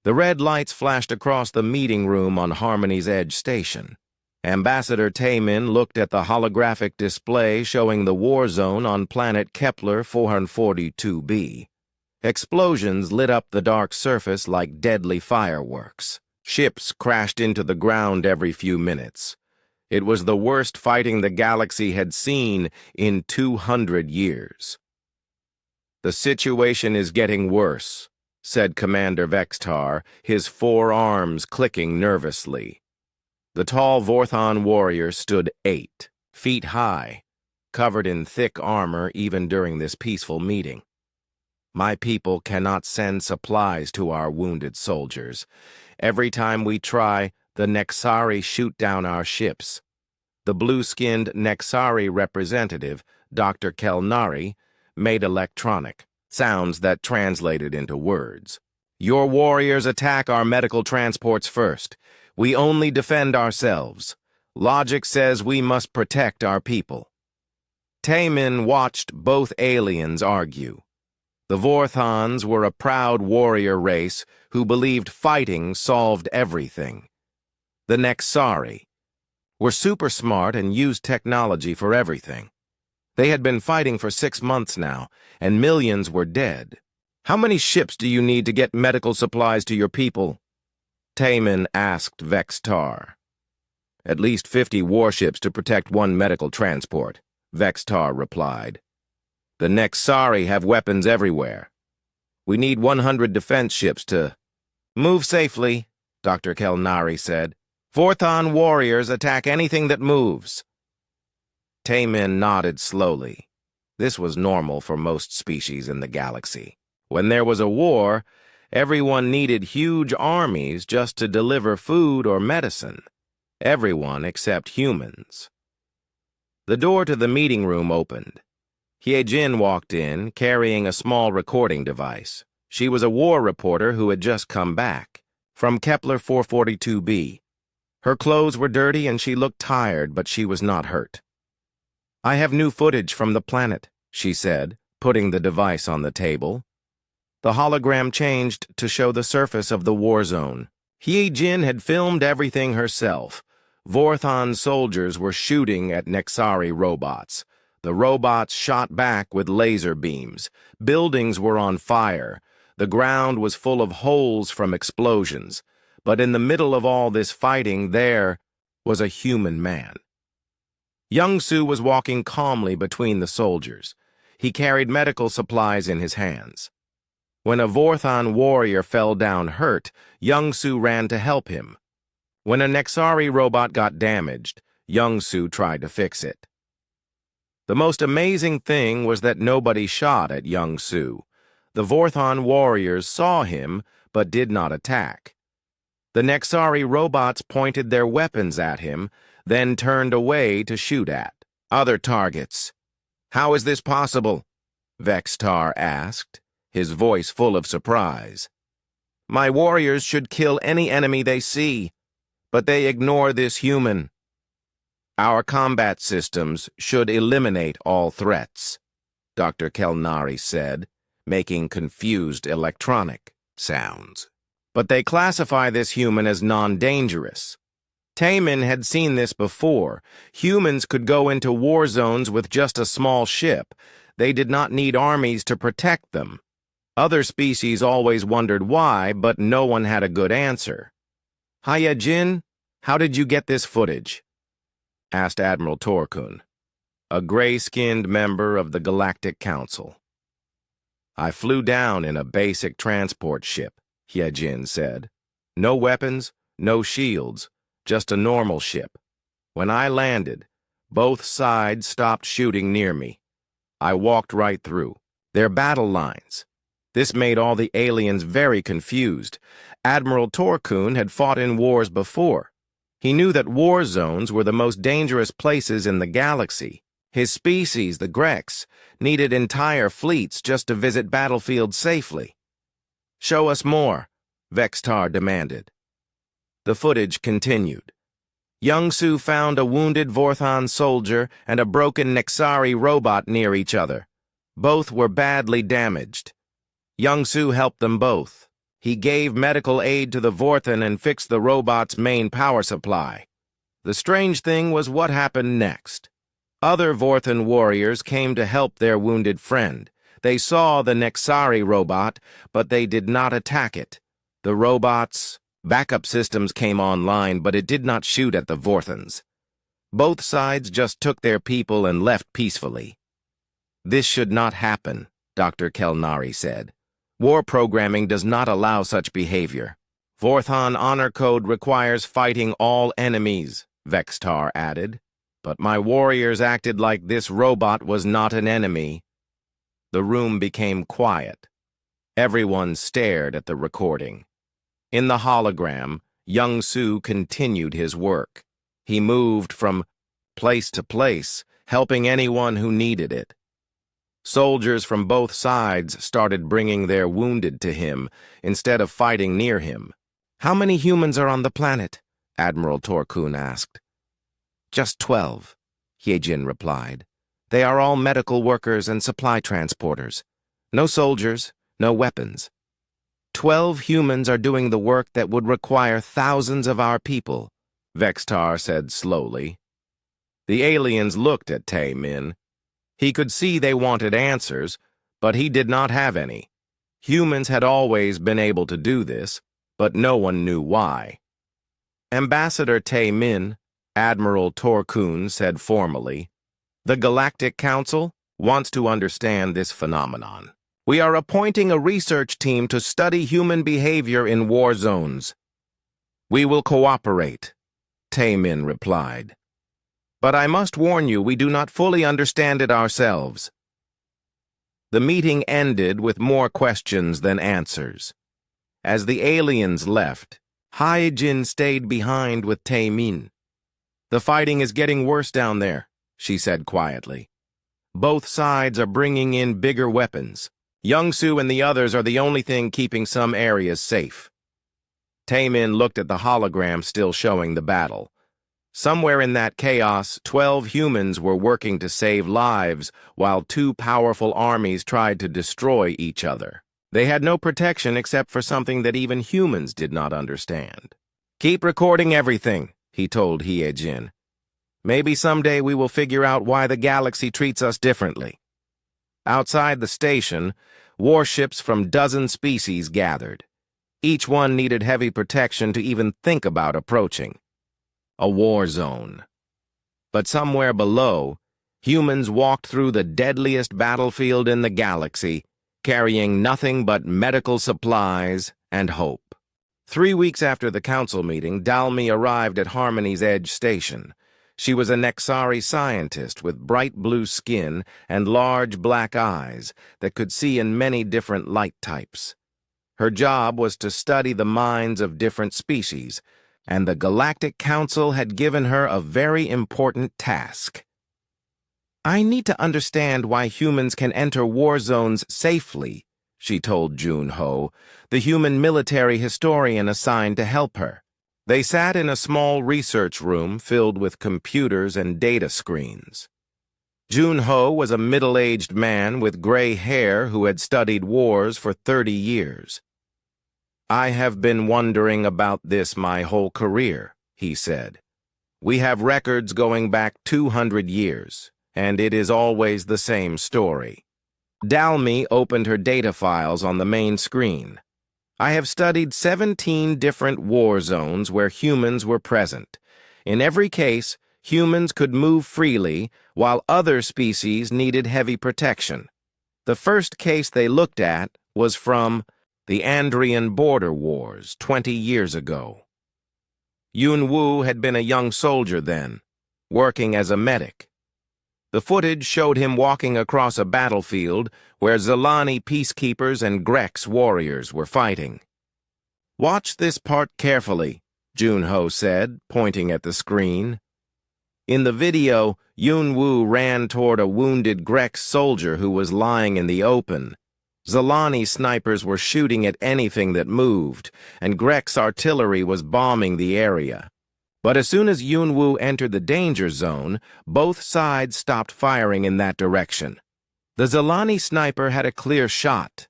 The red lights flashed across the meeting room on Harmony's Edge Station. Ambassador Taemin looked at the holographic display showing the war zone on planet Kepler 442b. Explosions lit up the dark surface like deadly fireworks. Ships crashed into the ground every few minutes. It was the worst fighting the galaxy had seen in 200 years. "The situation is getting worse," said Commander Vextar, his forearms clicking nervously. The tall Vorthon warrior stood 8 feet high, covered in thick armor even during this peaceful meeting. "My people cannot send supplies to our wounded soldiers. Every time we try, the Nexari shoot down our ships." The blue-skinned Nexari representative, Dr. Kelnari, made electronic sounds that translated into words. "Your warriors attack our medical transports first. We only defend ourselves. Logic says we must protect our people." Taemin watched both aliens argue. The Vorthons were a proud warrior race who believed fighting solved everything. The Nexari were super smart and used technology for everything. They had been fighting for 6 months now, and millions were dead. "How many ships do you need to get medical supplies to your people?" Taemin asked Vextar. "At least 50 warships to protect one medical transport," Vextar replied. "The Nexari have weapons everywhere. We need 100 defense ships to—" "Move safely," Dr. Kelnari said. "Vorthon warriors attack anything that moves." Taemin nodded slowly. This was normal for most species in the galaxy. When there was a war, everyone needed huge armies just to deliver food or medicine. Everyone except humans. The door to the meeting room opened. Hyejin walked in, carrying a small recording device. She was a war reporter who had just come back from Kepler 442b. Her clothes were dirty and she looked tired, but she was not hurt. "I have new footage from the planet," she said, putting the device on the table. The hologram changed to show the surface of the war zone. Hyejin had filmed everything herself. Vorthon soldiers were shooting at Nexari robots. The robots shot back with laser beams. Buildings were on fire. The ground was full of holes from explosions. But in the middle of all this fighting, there was a human man. Young-Soo was walking calmly between the soldiers. He carried medical supplies in his hands. When a Vorthon warrior fell down hurt, Young-Soo ran to help him. When a Nexari robot got damaged, Young-Soo tried to fix it. The most amazing thing was that nobody shot at Young-Soo. The Vorthon warriors saw him, but did not attack. The Nexari robots pointed their weapons at him, then turned away to shoot at other targets. "How is this possible?" Vextar asked, his voice full of surprise. "My warriors should kill any enemy they see, but they ignore this human. Our combat systems should eliminate all threats," Dr. Kelnari said, making confused electronic sounds. "But they classify this human as non-dangerous." Taemin had seen this before. Humans could go into war zones with just a small ship. They did not need armies to protect them. Other species always wondered why, but no one had a good answer. "Hyejin, how did you get this footage?" asked Admiral Torkun, a gray-skinned member of the Galactic Council. "I flew down in a basic transport ship," Hyejin said. "No weapons, no shields. Just a normal ship. When I landed, both sides stopped shooting near me. I walked right through. They're battle lines." This made all the aliens very confused. Admiral Torkun had fought in wars before. He knew that war zones were the most dangerous places in the galaxy. His species, the Grex, needed entire fleets just to visit battlefields safely. "Show us more," Vextar demanded. The footage continued. Young-Soo found a wounded Vorthon soldier and a broken Nexari robot near each other. Both were badly damaged. Young-Soo helped them both. He gave medical aid to the Vorthan and fixed the robot's main power supply. The strange thing was what happened next. Other Vorthan warriors came to help their wounded friend. They saw the Nexari robot, but they did not attack it. The robot's backup systems came online, but it did not shoot at the Vorthans. Both sides just took their people and left peacefully. "This should not happen," Dr. Kelnari said. "War programming does not allow such behavior." "Vorthan Honor Code requires fighting all enemies," Vextar added. "But my warriors acted like this robot was not an enemy." The room became quiet. Everyone stared at the recording. In the hologram, Young Su continued his work. He moved from place to place, helping anyone who needed it. Soldiers from both sides started bringing their wounded to him instead of fighting near him. "How many humans are on the planet?" Admiral Torkun asked. "Just 12, Hyejin replied. "They are all medical workers and supply transporters. No soldiers, no weapons. 12 humans are doing the work that would require thousands of our people," Vextar said slowly. The aliens looked at Tae-min. He could see they wanted answers, but he did not have any. Humans had always been able to do this, but no one knew why. "Ambassador Tae-min," Admiral Torkun said formally, "the Galactic Council wants to understand this phenomenon. We are appointing a research team to study human behavior in war zones." "We will cooperate," Tae-min replied. "But I must warn you, we do not fully understand it ourselves." The meeting ended with more questions than answers. As the aliens left, Hyejin stayed behind with Tae-min. "The fighting is getting worse down there," she said quietly. "Both sides are bringing in bigger weapons. Young-Su and the others are the only thing keeping some areas safe." Tae-min looked at the hologram still showing the battle. Somewhere in that chaos, 12 humans were working to save lives while two powerful armies tried to destroy each other. They had no protection except for something that even humans did not understand. "Keep recording everything," he told Hyejin. "Maybe someday we will figure out why the galaxy treats us differently." Outside the station, warships from dozen species gathered. Each one needed heavy protection to even think about approaching. A war zone. But somewhere below, humans walked through the deadliest battlefield in the galaxy, carrying nothing but medical supplies and hope. 3 weeks after the council meeting, Dalmi arrived at Harmony's Edge Station. She was a Nexari scientist with bright blue skin and large black eyes that could see in many different light types. Her job was to study the minds of different species, and the Galactic Council had given her a very important task. "I need to understand why humans can enter war zones safely," she told Jun-Ho, the human military historian assigned to help her. They sat in a small research room filled with computers and data screens. Jun-Ho was a middle-aged man with gray hair who had studied wars for 30 years. "I have been wondering about this my whole career," he said. "We have records going back 200 years, and it is always the same story." Dalmi opened her data files on the main screen. "I have studied 17 different war zones where humans were present. In every case, humans could move freely, while other species needed heavy protection. The first case they looked at was from the Andrian border wars 20 years ago. Yun-Woo had been a young soldier then, working as a medic. The footage showed him walking across a battlefield where Zilani peacekeepers and Grex warriors were fighting. "Watch this part carefully," Jun-Ho said, pointing at the screen. In the video, Yun-Woo ran toward a wounded Grex soldier who was lying in the open. Zilani snipers were shooting at anything that moved, and Grex artillery was bombing the area. But as soon as Yun-Woo entered the danger zone, both sides stopped firing in that direction. The Zilani sniper had a clear shot,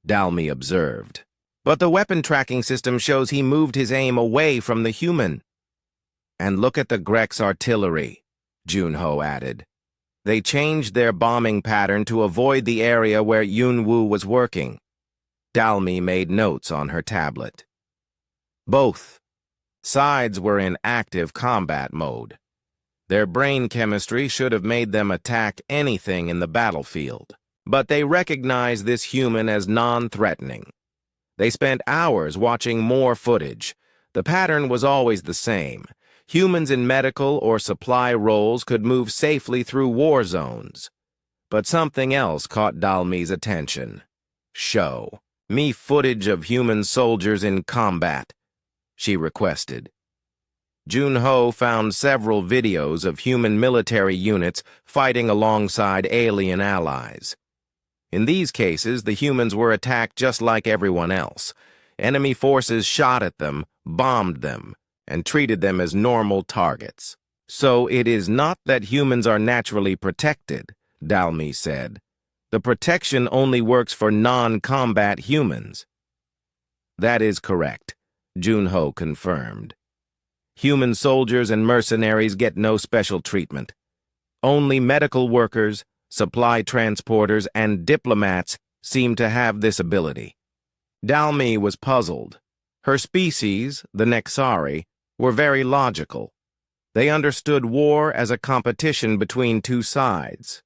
Dalmi observed. But the weapon tracking system shows he moved his aim away from the human. And look at the Grek's artillery, Junho added. They changed their bombing pattern to avoid the area where Yunwoo was working. Dalmi made notes on her tablet. Both sides were in active combat mode. Their brain chemistry should have made them attack anything in the battlefield, but they recognized this human as non-threatening. They spent hours watching more footage. The pattern was always the same. Humans in medical or supply roles could move safely through war zones. But something else caught Dalmi's attention. Show me footage of human soldiers in combat, she requested. Junho found several videos of human military units fighting alongside alien allies. In these cases, the humans were attacked just like everyone else. Enemy forces shot at them, bombed them, and treated them as normal targets. So it is not that humans are naturally protected, Dalmi said. The protection only works for non-combat humans. That is correct, Junho confirmed. Human soldiers and mercenaries get no special treatment. Only medical workers, supply transporters, and diplomats seem to have this ability. Dalmi was puzzled. Her species, the Nexari, were very logical. They understood war as a competition between two sides.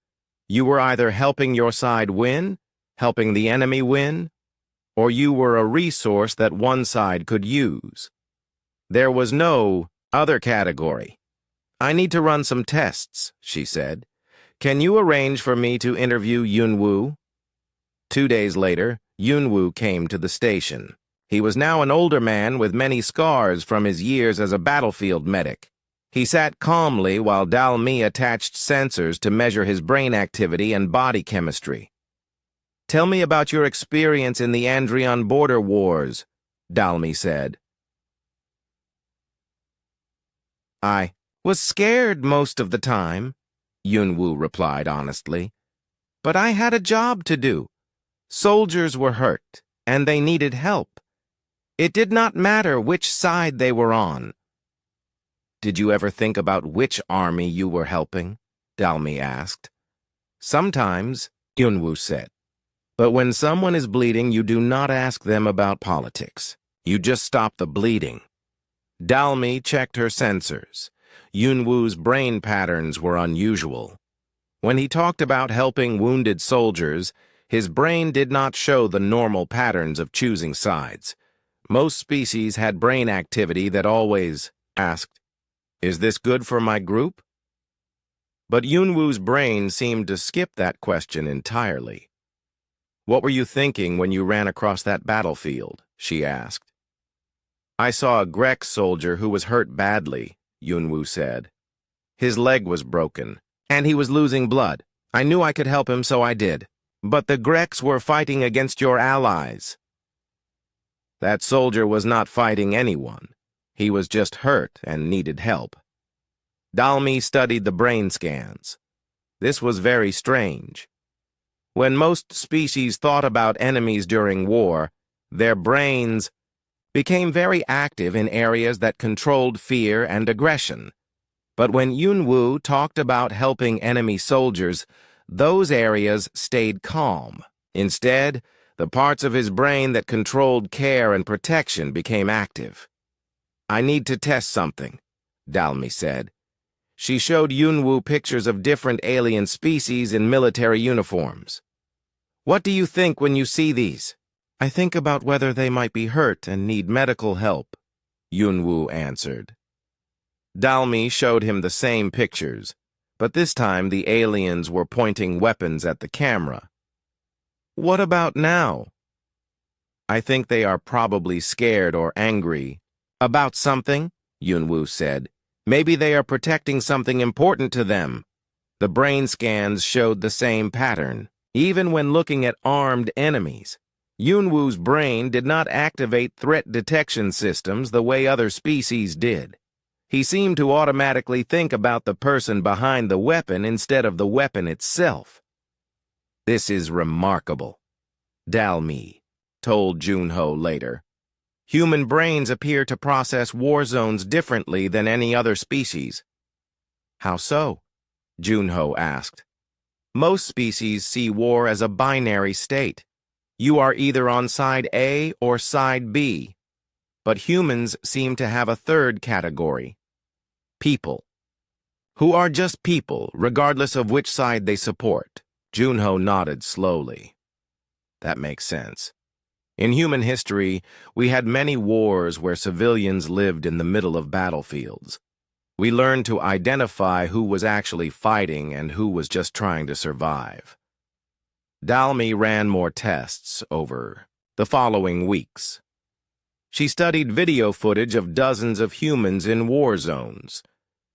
You were either helping your side win, helping the enemy win, or you were a resource that one side could use. There was no other category. I need to run some tests, she said. Can you arrange for me to interview Yunwoo? 2 days later, Yunwoo came to the station. He was now an older man with many scars from his years as a battlefield medic. He sat calmly while Dalmi attached sensors to measure his brain activity and body chemistry. Tell me about your experience in the Andrian border wars, Dalmi said. I was scared most of the time, Yunwoo replied honestly. But I had a job to do. Soldiers were hurt, and they needed help. It did not matter which side they were on. Did you ever think about which army you were helping? Dalmi asked. Sometimes, Yunwoo said. But when someone is bleeding, you do not ask them about politics. You just stop the bleeding. Dalmi checked her sensors. Yunwoo's brain patterns were unusual. When he talked about helping wounded soldiers, his brain did not show the normal patterns of choosing sides. Most species had brain activity that always asked, "Is this good for my group?" But Yunwoo's brain seemed to skip that question entirely. What were you thinking when you ran across that battlefield? She asked. I saw a Grek soldier who was hurt badly, Yunwoo said. His leg was broken, and he was losing blood. I knew I could help him, so I did. But the Greks were fighting against your allies. That soldier was not fighting anyone. He was just hurt and needed help. Dalmi studied the brain scans. This was very strange. When most species thought about enemies during war, their brains became very active in areas that controlled fear and aggression. But when Yunwoo talked about helping enemy soldiers, those areas stayed calm. Instead, the parts of his brain that controlled care and protection became active. I need to test something, Dalmi said. She showed Yunwoo pictures of different alien species in military uniforms. What do you think when you see these? I think about whether they might be hurt and need medical help, Yunwoo answered. Dalmi showed him the same pictures, but this time the aliens were pointing weapons at the camera. What about now? I think they are probably scared or angry. About something, Yunwoo said. Maybe they are protecting something important to them. The brain scans showed the same pattern. Even when looking at armed enemies, Yunwoo's brain did not activate threat detection systems the way other species did. He seemed to automatically think about the person behind the weapon instead of the weapon itself. This is remarkable. Dalmi, told Junho later. Human brains appear to process war zones differently than any other species. How so? Junho asked. Most species see war as a binary state. You are either on side A or side B. But humans seem to have a third category. People. Who are just people, regardless of which side they support. Junho nodded slowly. That makes sense. In human history, we had many wars where civilians lived in the middle of battlefields. We learned to identify who was actually fighting and who was just trying to survive. Dalmi ran more tests over the following weeks. She studied video footage of dozens of humans in war zones.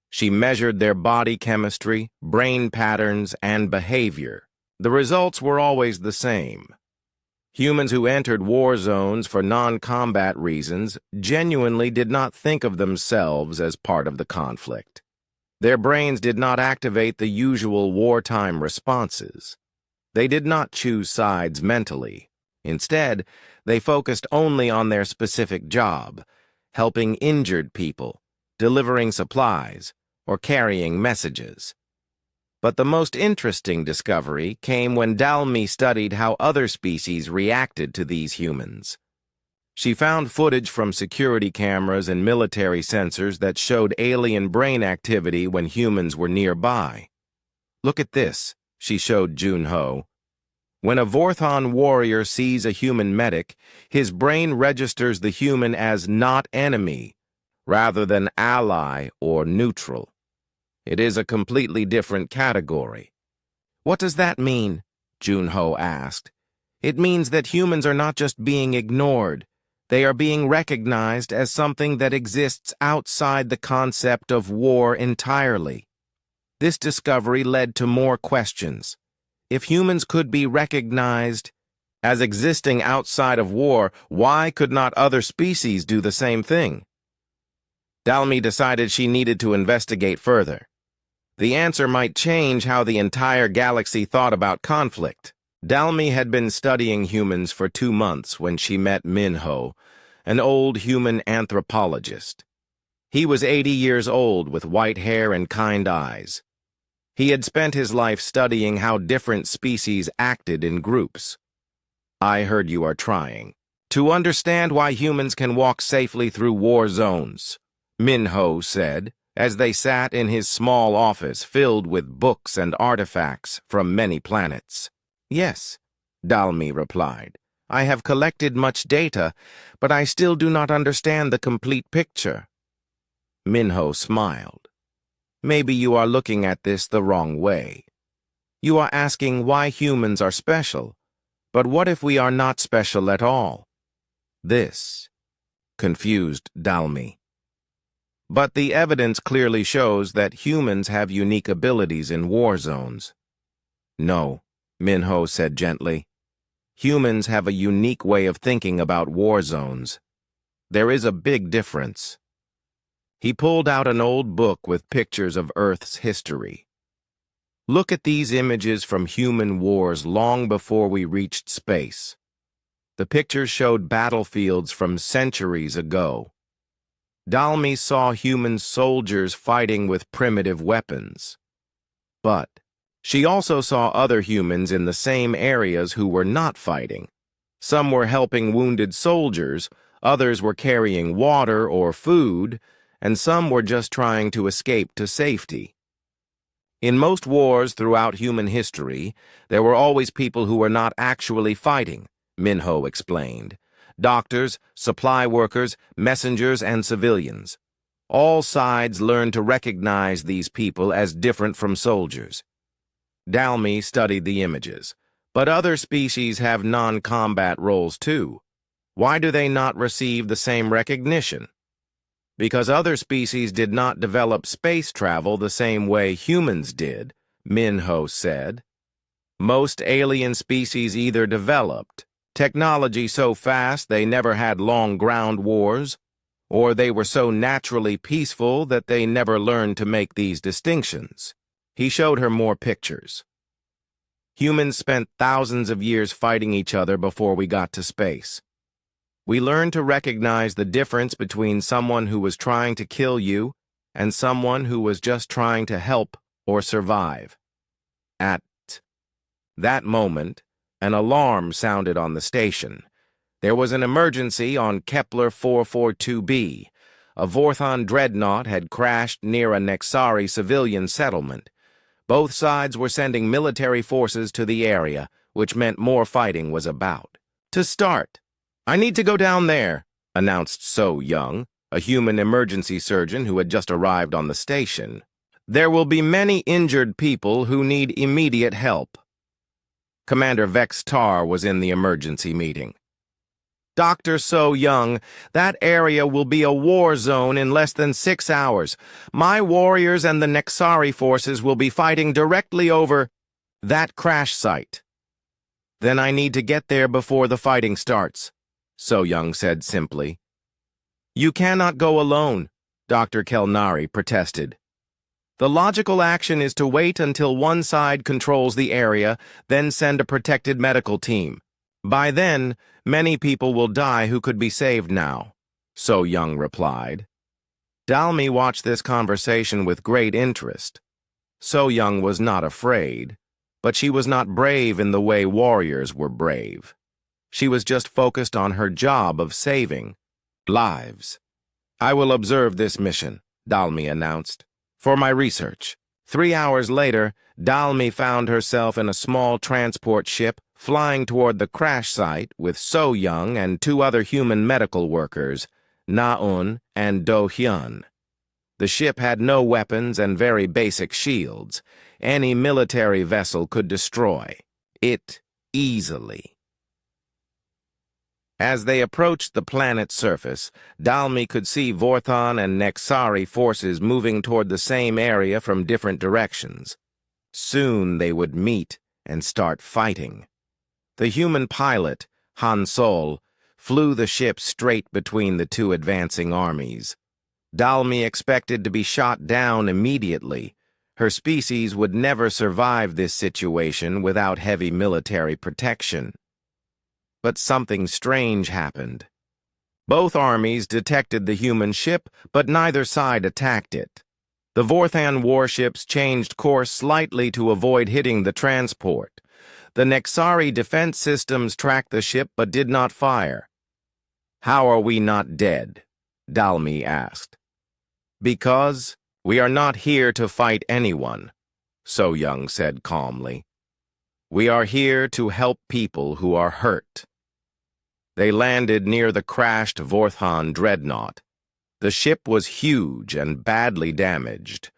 She measured their body chemistry, brain patterns, and behavior. The results were always the same. Humans who entered war zones for non-combat reasons genuinely did not think of themselves as part of the conflict. Their brains did not activate the usual wartime responses. They did not choose sides mentally. Instead, they focused only on their specific job, helping injured people, delivering supplies, or carrying messages. But the most interesting discovery came when Dalmi studied how other species reacted to these humans. She found footage from security cameras and military sensors that showed alien brain activity when humans were nearby. Look at this, she showed Junho. When a Vorthon warrior sees a human medic, his brain registers the human as not enemy, rather than ally or neutral. It is a completely different category. What does that mean? Junho asked. It means that humans are not just being ignored. They are being recognized as something that exists outside the concept of war entirely. This discovery led to more questions. If humans could be recognized as existing outside of war, why could not other species do the same thing? Dalmi decided she needed to investigate further. The answer might change how the entire galaxy thought about conflict. Dalmi had been studying humans for 2 months when she met Minho, an old human anthropologist. He was 80 years old with white hair and kind eyes. He had spent his life studying how different species acted in groups. I heard you are trying to understand why humans can walk safely through war zones, Minho said, as they sat in his small office filled with books and artifacts from many planets. Yes, Dalmi replied. I have collected much data, but I still do not understand the complete picture. Minho smiled. Maybe you are looking at this the wrong way. You are asking why humans are special, but what if we are not special at all? This confused Dalmi. But the evidence clearly shows that humans have unique abilities in war zones. No, Minho said gently. Humans have a unique way of thinking about war zones. There is a big difference. He pulled out an old book with pictures of Earth's history. Look at these images from human wars long before we reached space. The pictures showed battlefields from centuries ago. Dalmi saw human soldiers fighting with primitive weapons. But she also saw other humans in the same areas who were not fighting. Some were helping wounded soldiers, others were carrying water or food, and some were just trying to escape to safety. In most wars throughout human history, there were always people who were not actually fighting, Minho explained. Doctors, supply workers, messengers, and civilians. All sides learned to recognize these people as different from soldiers. Dalmi studied the images. But other species have non-combat roles too. Why do they not receive the same recognition? Because other species did not develop space travel the same way humans did, Minho said. Most alien species either developed technology so fast they never had long ground wars, or they were so naturally peaceful that they never learned to make these distinctions. He showed her more pictures. Humans spent thousands of years fighting each other before we got to space. We learned to recognize the difference between someone who was trying to kill you and someone who was just trying to help or survive. At that moment, an alarm sounded on the station. There was an emergency on Kepler 442b. A Vorthon dreadnought had crashed near a Nexari civilian settlement. Both sides were sending military forces to the area, which meant more fighting was about to start. "I need to go down there," announced So Young, a human emergency surgeon who had just arrived on the station. "There will be many injured people who need immediate help." Commander Vex Tar was in the emergency meeting. "Dr. So Young, that area will be a war zone in less than 6 hours. My warriors and the Nexari forces will be fighting directly over that crash site." "Then I need to get there before the fighting starts," So Young said simply. "You cannot go alone," Dr. Kelnari protested. "The logical action is to wait until one side controls the area, then send a protected medical team. By then, many people will die who could be saved now," So Young replied. Dalmi watched this conversation with great interest. So Young was not afraid, but she was not brave in the way warriors were brave. She was just focused on her job of saving lives. "I will observe this mission," Dalmi announced, "for my research." 3 hours later, Dalmi found herself in a small transport ship flying toward the crash site with So Young and 2 other human medical workers, Na-un and Do-hyun. The ship had no weapons and very basic shields. Any military vessel could destroy it easily. As they approached the planet's surface, Dalmi could see Vorthon and Nexari forces moving toward the same area from different directions. Soon they would meet and start fighting. The human pilot, Han Sol, flew the ship straight between the 2 advancing armies. Dalmi expected to be shot down immediately. Her species would never survive this situation without heavy military protection. But something strange happened. Both armies detected the human ship, but neither side attacked it. The Vorthan warships changed course slightly to avoid hitting the transport. The Nexari defense systems tracked the ship but did not fire. "How are we not dead?" Dalmi asked. "Because we are not here to fight anyone," So Young said calmly. "We are here to help people who are hurt." They landed near the crashed Vorthon dreadnought. The ship was huge and badly damaged.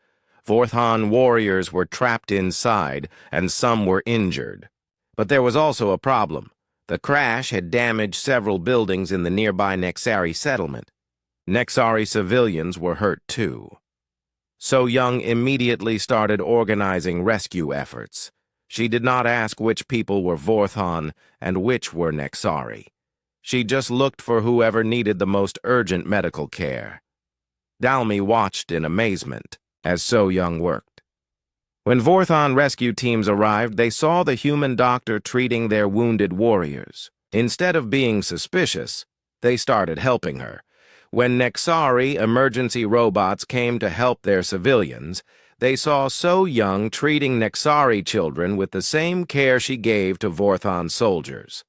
Vorthon warriors were trapped inside, and some were injured. But there was also a problem. The crash had damaged several buildings in the nearby Nexari settlement. Nexari civilians were hurt too. So Young immediately started organizing rescue efforts. She did not ask which people were Vorthon and which were Nexari. She just looked for whoever needed the most urgent medical care. Dalmi watched in amazement as So Young worked. When Vorthon rescue teams arrived, they saw the human doctor treating their wounded warriors. Instead of being suspicious, they started helping her. When Nexari emergency robots came to help their civilians, they saw So Young treating Nexari children with the same care she gave to Vorthon soldiers.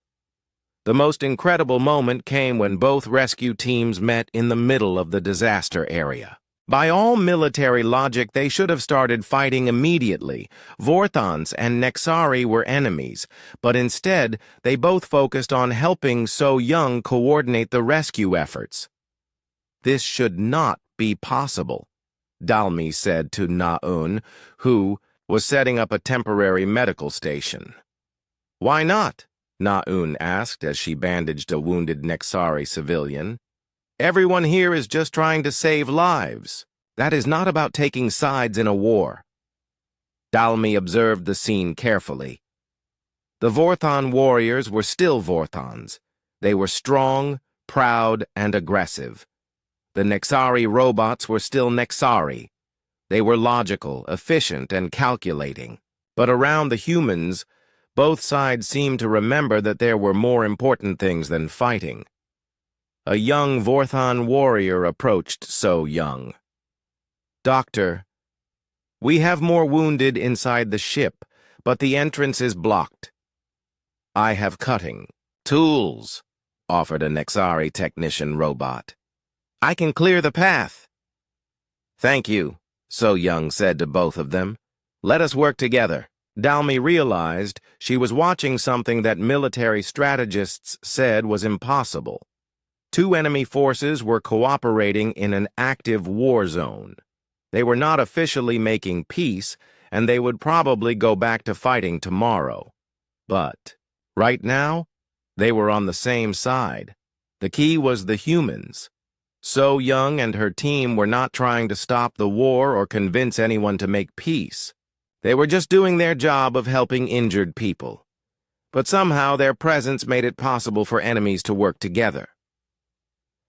The most incredible moment came when both rescue teams met in the middle of the disaster area. By all military logic, they should have started fighting immediately. Vorthons and Nexari were enemies, but instead, they both focused on helping So Young coordinate the rescue efforts. "This should not be possible," Dalmi said to Na-un, who was setting up a temporary medical station. "Why not?" Na-un asked as she bandaged a wounded Nexari civilian. "Everyone here is just trying to save lives. That is not about taking sides in a war." Dalmi observed the scene carefully. The Vorthon warriors were still Vorthons. They were strong, proud, and aggressive. The Nexari robots were still Nexari. They were logical, efficient, and calculating. But around the humans, Both sides seemed to remember that there were more important things than fighting. A young Vorthon warrior approached So Young. "Doctor, we have more wounded inside the ship, but the entrance is blocked." "I have cutting tools," offered a Nexari technician robot. "I can clear the path." "Thank you," So Young said to both of them. "Let us work together." Dalmy realized she was watching something that military strategists said was impossible. Two enemy forces were cooperating in an active war zone. They were not officially making peace, and they would probably go back to fighting tomorrow. But right now, they were on the same side. The key was the humans. So Young and her team were not trying to stop the war or convince anyone to make peace. They were just doing their job of helping injured people. But somehow their presence made it possible for enemies to work together.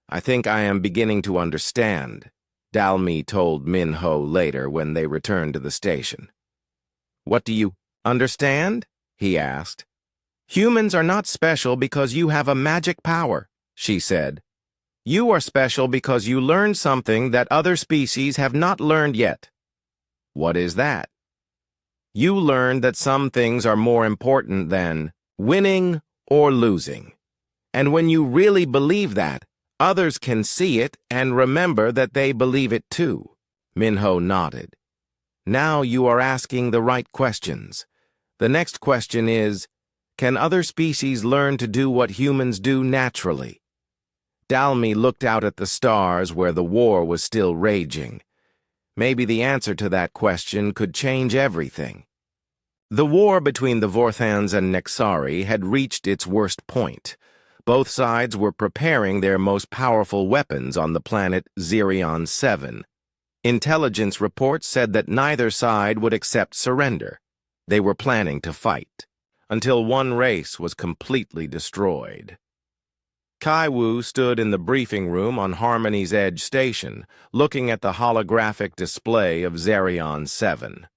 "I think I am beginning to understand," Dalmy told Minho later when they returned to the station. "What do you understand?" he asked. "Humans are not special because you have a magic power," she said. "You are special because you learned something that other species have not learned yet." "What is that?" "You learned that some things are more important than winning or losing. And when you really believe that, others can see it and remember that they believe it too." Minho nodded. "Now you are asking the right questions. The next question is, can other species learn to do what humans do naturally?" Dalmy looked out at the stars where the war was still raging. Maybe the answer to that question could change everything. The war between the Vorthans and Nexari had reached its worst point. Both sides were preparing their most powerful weapons on the planet Zerion 7. Intelligence reports said that neither side would accept surrender. They were planning to fight, until one race was completely destroyed. Kaiwu stood in the briefing room on Harmony's Edge Station, looking at the holographic display of Zerion 7.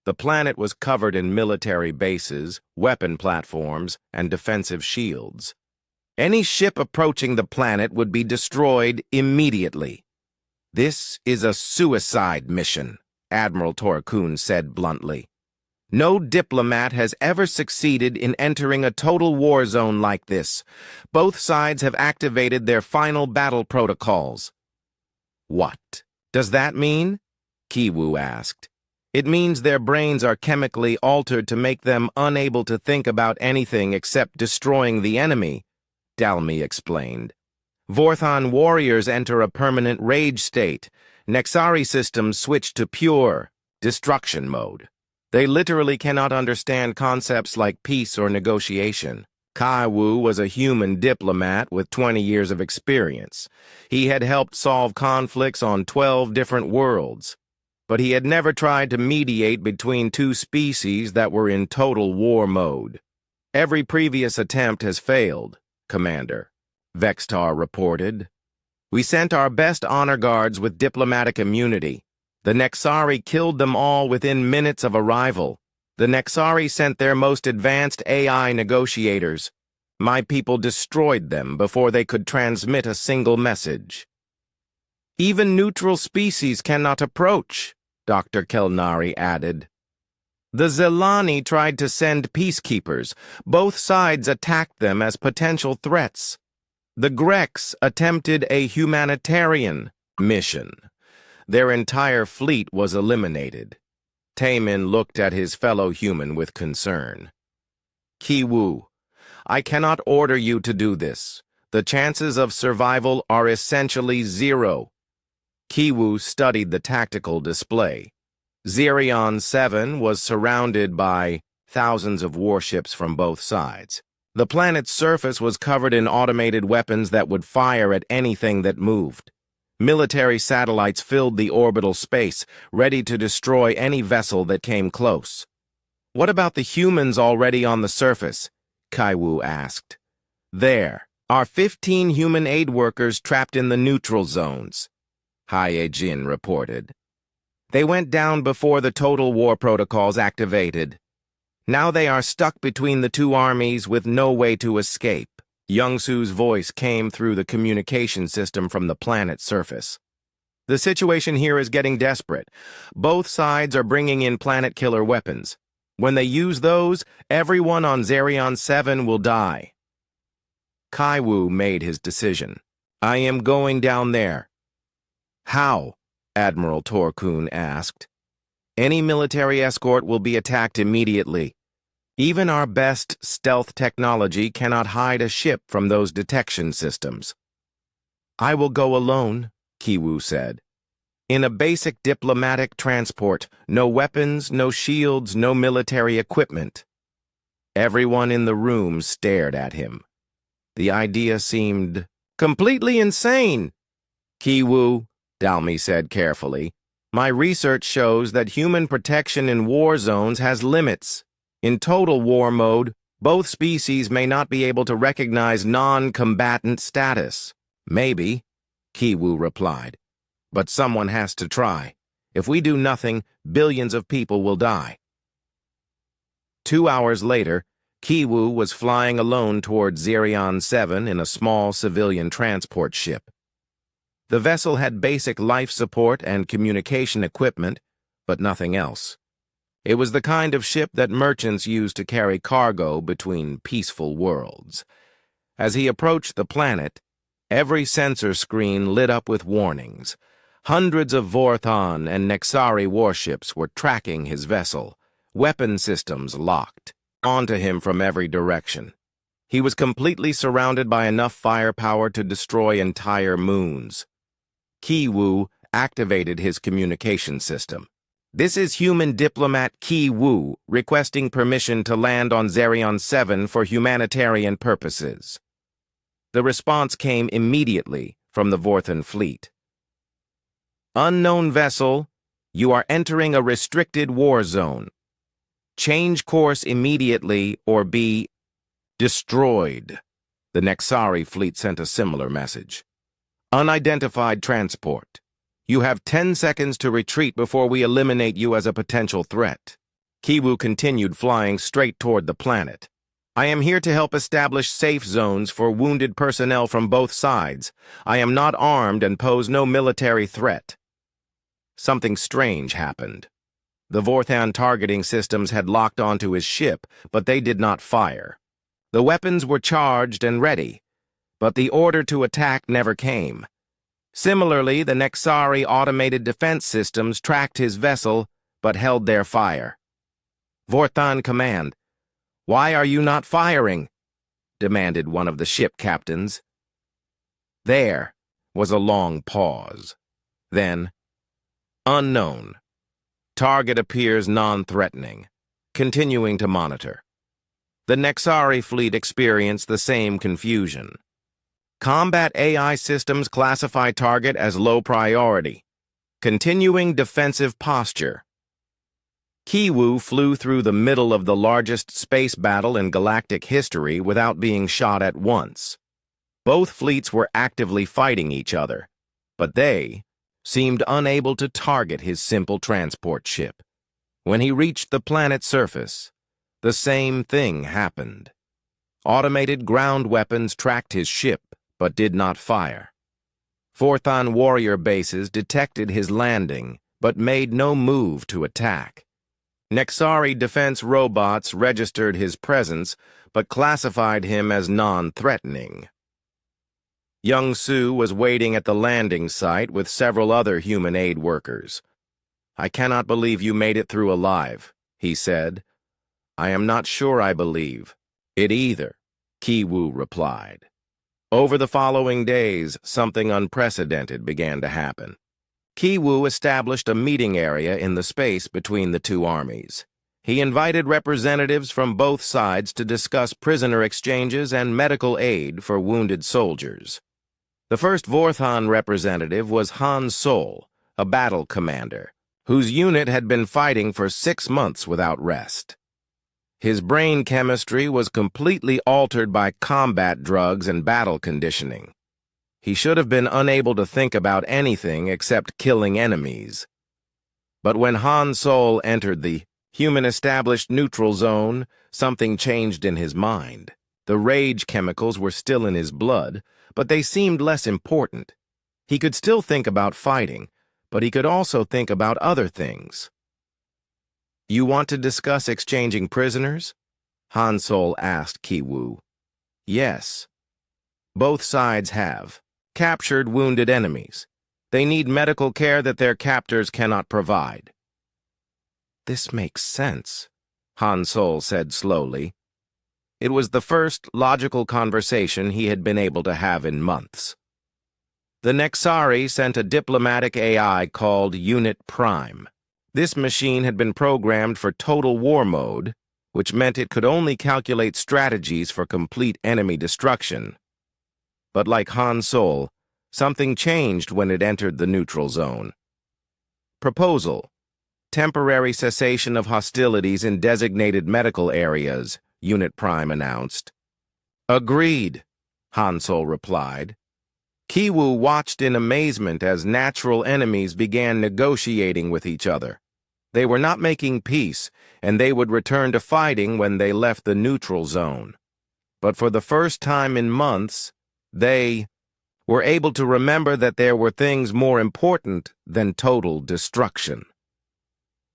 The planet was covered in military bases, weapon platforms, and defensive shields. Any ship approaching the planet would be destroyed immediately. "This is a suicide mission," Admiral Torkun said bluntly. "No diplomat has ever succeeded in entering a total war zone like this. Both sides have activated their final battle protocols." "What does that mean?" Kiwu asked. "It means their brains are chemically altered to make them unable to think about anything except destroying the enemy," Dalmy explained. "Vorthon warriors enter a permanent rage state. Nexari systems switch to pure destruction mode. They literally cannot understand concepts like peace or negotiation." Kaiwu was a human diplomat with 20 years of experience. He had helped solve conflicts on 12 different worlds, but he had never tried to mediate between two species that were in total war mode. "Every previous attempt has failed, Commander," Vextar reported. "We sent our best honor guards with diplomatic immunity. The Nexari killed them all within minutes of arrival. The Nexari sent their most advanced AI negotiators. My people destroyed them before they could transmit a single message." "Even neutral species cannot approach," Dr. Kelnari added. "The Zelani tried to send peacekeepers. Both sides attacked them as potential threats. The Grecs attempted a humanitarian mission. Their entire fleet was eliminated." Taemin looked at his fellow human with concern. "Kiwu, I cannot order you to do this. The chances of survival are essentially zero." Kiwu studied the tactical display. Zerion 7 was surrounded by thousands of warships from both sides. The planet's surface was covered in automated weapons that would fire at anything that moved. Military satellites filled the orbital space, ready to destroy any vessel that came close. "What about the humans already on the surface?" Kaiwu asked. "There are 15 human aid workers trapped in the neutral zones," Hae-Jin reported. "They went down before the total war protocols activated." Now they are stuck between the two armies with no way to escape. Young-Su's voice came through the communication system from the planet's surface. The situation here is getting desperate. Both sides are bringing in planet-killer weapons. When they use those, everyone on Zerion 7 will die. Kaiwu made his decision. I am going down there. How? Admiral Torkun asked. Any military escort will be attacked immediately. Even our best stealth technology cannot hide a ship from those detection systems. I will go alone, Kiwu said. In a basic diplomatic transport, no weapons, no shields, no military equipment. Everyone in the room stared at him. The idea seemed completely insane. Kiwu, Dalmi said carefully, my research shows that human protection in war zones has limits. In total war mode, both species may not be able to recognize non-combatant status. Maybe, Kiwu replied, but someone has to try. If we do nothing, billions of people will die. 2 hours later, Kiwu was flying alone towards Zerion 7 in a small civilian transport ship. The vessel had basic life support and communication equipment, but nothing else. It was the kind of ship that merchants use to carry cargo between peaceful worlds. As he approached the planet, every sensor screen lit up with warnings. Hundreds of Vorthon and Nexari warships were tracking his vessel, weapon systems locked onto him from every direction. He was completely surrounded by enough firepower to destroy entire moons. Kiwu activated his communication system. This is human diplomat Kiwu requesting permission to land on Zerion 7 for humanitarian purposes. The response came immediately from the Vorthon fleet. Unknown vessel, you are entering a restricted war zone. Change course immediately or be destroyed. The Nexari fleet sent a similar message. Unidentified transport. You have 10 seconds to retreat before we eliminate you as a potential threat. Kiwu continued flying straight toward the planet. I am here to help establish safe zones for wounded personnel from both sides. I am not armed and pose no military threat. Something strange happened. The Vorthon targeting systems had locked onto his ship, but they did not fire. The weapons were charged and ready, but the order to attack never came. Similarly, the Nexari automated defense systems tracked his vessel, but held their fire. Vorthon command, why are you not firing? Demanded one of the ship captains. There was a long pause. Then, unknown. Target appears non-threatening. Continuing to monitor. The Nexari fleet experienced the same confusion. Combat AI systems classify target as low priority. Continuing defensive posture. Kiwu flew through the middle of the largest space battle in galactic history without being shot at once. Both fleets were actively fighting each other, but they seemed unable to target his simple transport ship. When he reached the planet's surface, the same thing happened. Automated ground weapons tracked his ship, but did not fire. Vorthon warrior bases detected his landing, but made no move to attack. Nexari defense robots registered his presence, but classified him as non-threatening. Young-Su was waiting at the landing site with several other human aid workers. I cannot believe you made it through alive, he said. I am not sure I believe it either, Kiwu replied. Over the following days, something unprecedented began to happen. Kiwu established a meeting area in the space between the two armies. He invited representatives from both sides to discuss prisoner exchanges and medical aid for wounded soldiers. The first Vorthon representative was Han Sol, a battle commander, whose unit had been fighting for 6 months without rest. His brain chemistry was completely altered by combat drugs and battle conditioning. He should have been unable to think about anything except killing enemies. But when Han Sol entered the Human established neutral zone. Something changed in his mind. The rage chemicals were still in his blood, but they seemed less important. He could still think about fighting, but he could also think about other things. You want to discuss exchanging prisoners? Han Sol asked Ki-woo. Yes. Both sides have captured wounded enemies. They need medical care that their captors cannot provide. This makes sense, Han Sol said slowly. It was the first logical conversation he had been able to have in months. The Nexari sent a diplomatic AI called Unit Prime. This machine had been programmed for total war mode, which meant it could only calculate strategies for complete enemy destruction. But like Han Sol, something changed when it entered the neutral zone. Proposal: temporary cessation of hostilities in designated medical areas, Unit Prime announced. Agreed, Han Sol replied. Ki-woo watched in amazement as natural enemies began negotiating with each other. They were not making peace, and they would return to fighting when they left the neutral zone. But for the first time in months, they were able to remember that there were things more important than total destruction.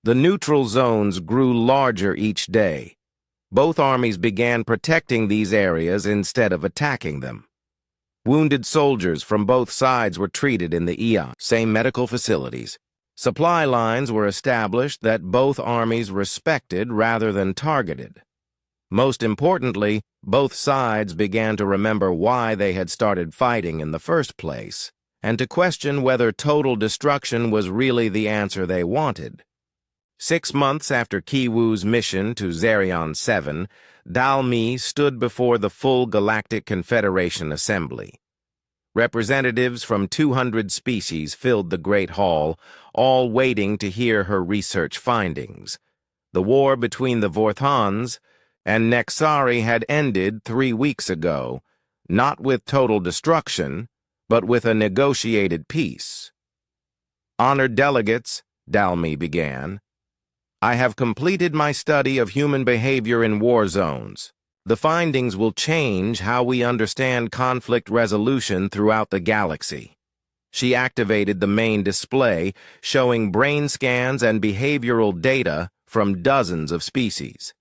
The neutral zones grew larger each day. Both armies began protecting these areas instead of attacking them. Wounded soldiers from both sides were treated in the same medical facilities. Supply lines were established that both armies respected rather than targeted. Most importantly, both sides began to remember why they had started fighting in the first place, and to question whether total destruction was really the answer they wanted. 6 months after Ki-woo's mission to Zerion 7, Dalmi stood before the full Galactic Confederation Assembly. Representatives from 200 species filled the Great Hall, all waiting to hear her research findings. The war between the Vorthons and Nexari had ended 3 weeks ago, not with total destruction, but with a negotiated peace. Honored delegates, Dalmi began, I have completed my study of human behavior in war zones. The findings will change how we understand conflict resolution throughout the galaxy. She activated the main display, showing brain scans and behavioral data from dozens of species.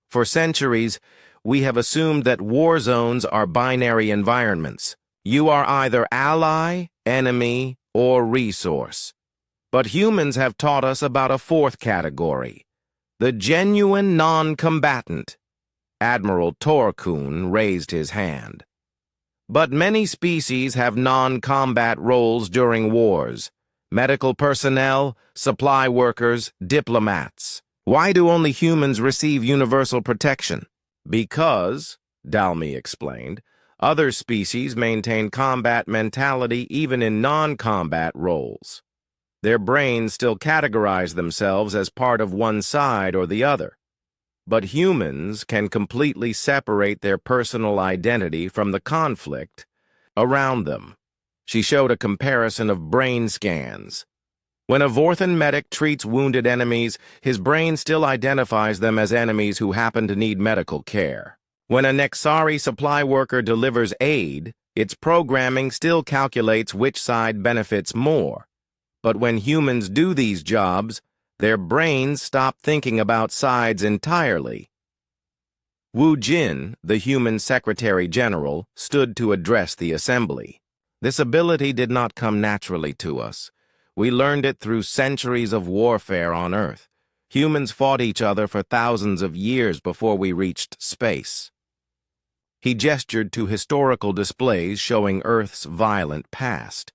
For centuries, we have assumed that war zones are binary environments. You are either ally, enemy, or resource. But humans have taught us about a fourth category, the genuine non-combatant. Admiral Torkun raised his hand. But many species have non-combat roles during wars. Medical personnel, supply workers, diplomats. Why do only humans receive universal protection? Because, Dalmi explained, other species maintain combat mentality even in non-combat roles. Their brains still categorize themselves as part of one side or the other. But humans can completely separate their personal identity from the conflict around them. She showed a comparison of brain scans. When a Vorthan medic treats wounded enemies, his brain still identifies them as enemies who happen to need medical care. When a Nexari supply worker delivers aid, its programming still calculates which side benefits more. But when humans do these jobs, their brains stop thinking about sides entirely. Wu Jin, the human Secretary General, stood to address the assembly. This ability did not come naturally to us. We learned it through centuries of warfare on Earth. Humans fought each other for thousands of years before we reached space. He gestured to historical displays showing Earth's violent past.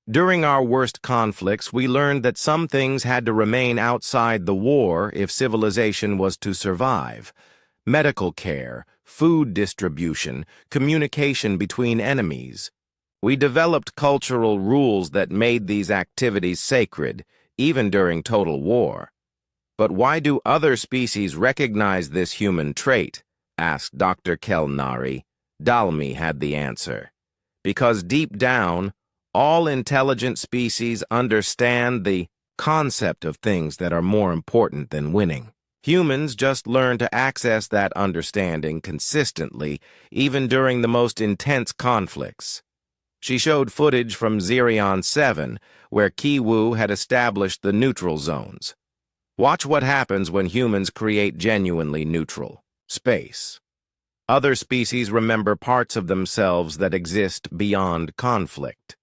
During our worst conflicts, we learned that some things had to remain outside the war if civilization was to survive. Medical care, food distribution, communication between enemies. We developed cultural rules that made these activities sacred, even during total war. But why do other species recognize this human trait? Asked Dr. Kelnari. Dalmi had the answer. Because deep down, all intelligent species understand the concept of things that are more important than winning. Humans just learn to access that understanding consistently, even during the most intense conflicts. She showed footage from Zerion 7, where Kiwu had established the neutral zones. Watch what happens when humans create genuinely neutral space. Other species remember parts of themselves that exist beyond conflict.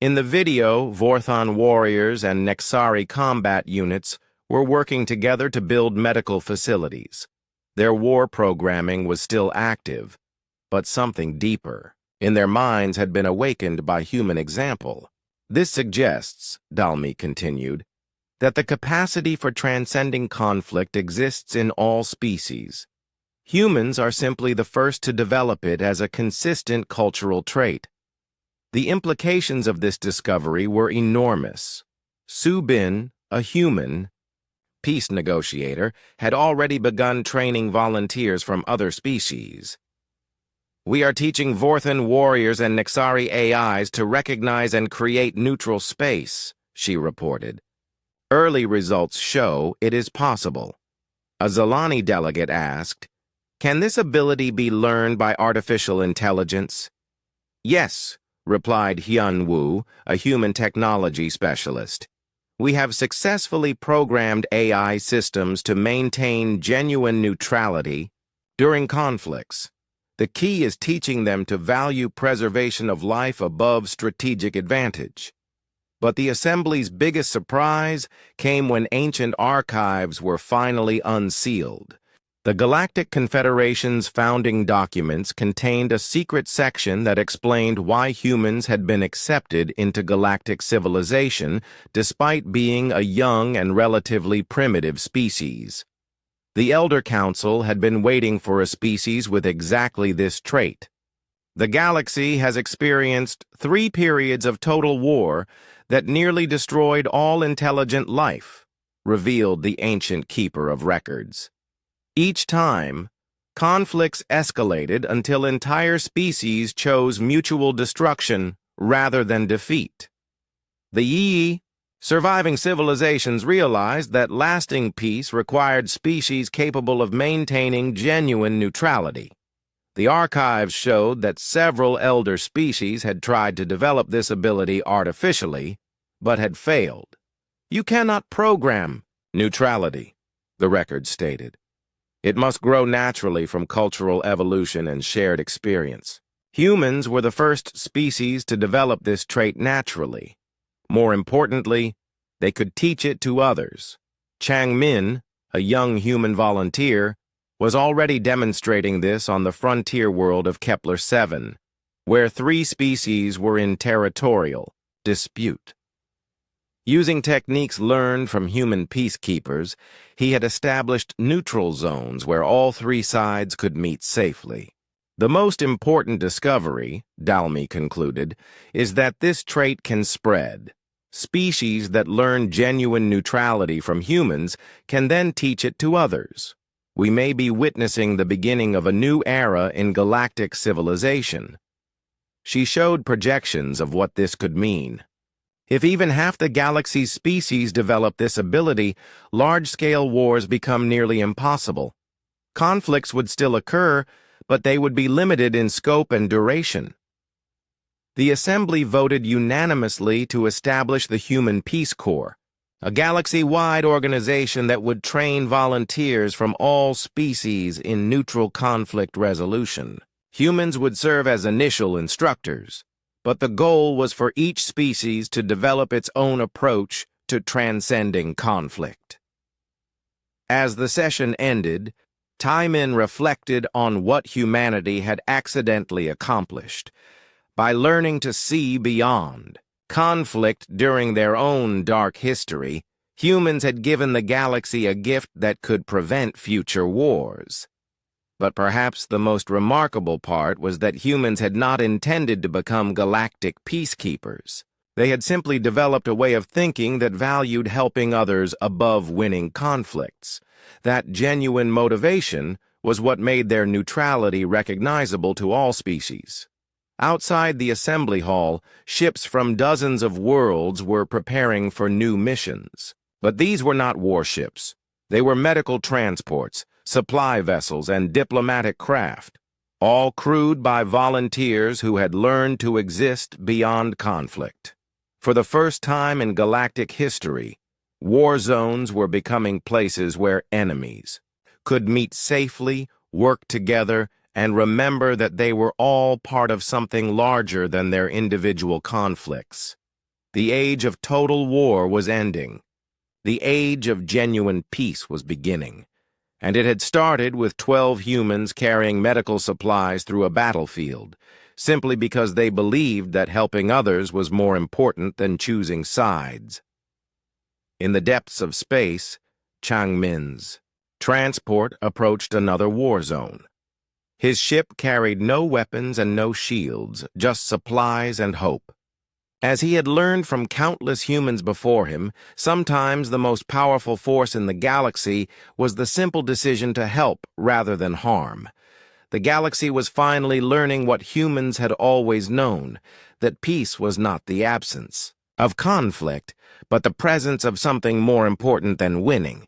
In the video, Vorthon warriors and Nexari combat units were working together to build medical facilities. Their war programming was still active, but something deeper in their minds had been awakened by human example. This suggests, Dalmi continued, that the capacity for transcending conflict exists in all species. Humans are simply the first to develop it as a consistent cultural trait. The implications of this discovery were enormous. Su Bin, a human peace negotiator, had already begun training volunteers from other species. "We are teaching Vorthon warriors and Nexari AIs to recognize and create neutral space," she reported. "Early results show it is possible." A Zalani delegate asked, "Can this ability be learned by artificial intelligence?" "Yes," replied Hyun Woo, a human technology specialist. "We have successfully programmed AI systems to maintain genuine neutrality during conflicts. The key is teaching them to value preservation of life above strategic advantage." But the Assembly's biggest surprise came when ancient archives were finally unsealed. The Galactic Confederation's founding documents contained a secret section that explained why humans had been accepted into galactic civilization despite being a young and relatively primitive species. The Elder Council had been waiting for a species with exactly this trait. "The galaxy has experienced 3 periods of total war that nearly destroyed all intelligent life," revealed the ancient keeper of records. Each time, conflicts escalated until entire species chose mutual destruction rather than defeat. The Yi surviving civilizations realized that lasting peace required species capable of maintaining genuine neutrality. The archives showed that several elder species had tried to develop this ability artificially, but had failed. "You cannot program neutrality," the record stated. "It must grow naturally from cultural evolution and shared experience." Humans were the first species to develop this trait naturally. More importantly, they could teach it to others. Chang Min, a young human volunteer, was already demonstrating this on the frontier world of Kepler-7, where 3 species were in territorial dispute. Using techniques learned from human peacekeepers, he had established neutral zones where all 3 sides could meet safely. The most important discovery, Dalmi concluded, is that this trait can spread. Species that learn genuine neutrality from humans can then teach it to others. We may be witnessing the beginning of a new era in galactic civilization. She showed projections of what this could mean. If even half the galaxy's species develop this ability, large-scale wars become nearly impossible. Conflicts would still occur, but they would be limited in scope and duration. The Assembly voted unanimously to establish the Human Peace Corps, a galaxy-wide organization that would train volunteers from all species in neutral conflict resolution. Humans would serve as initial instructors, but the goal was for each species to develop its own approach to transcending conflict. As the session ended, Taimin reflected on what humanity had accidentally accomplished. By learning to see beyond conflict during their own dark history, humans had given the galaxy a gift that could prevent future wars. But perhaps the most remarkable part was that humans had not intended to become galactic peacekeepers. They had simply developed a way of thinking that valued helping others above winning conflicts. That genuine motivation was what made their neutrality recognizable to all species. Outside the assembly hall, ships from dozens of worlds were preparing for new missions. But these were not warships. They were medical transports, supply vessels, and diplomatic craft, all crewed by volunteers who had learned to exist beyond conflict. For the first time in galactic history, war zones were becoming places where enemies could meet safely, work together, and remember that they were all part of something larger than their individual conflicts. The age of total war was ending. The age of genuine peace was beginning. And it had started with 12 humans carrying medical supplies through a battlefield, simply because they believed that helping others was more important than choosing sides. In the depths of space, Changmin's transport approached another war zone. His ship carried no weapons and no shields, just supplies and hope. As he had learned from countless humans before him, sometimes the most powerful force in the galaxy was the simple decision to help rather than harm. The galaxy was finally learning what humans had always known, that peace was not the absence of conflict, but the presence of something more important than winning.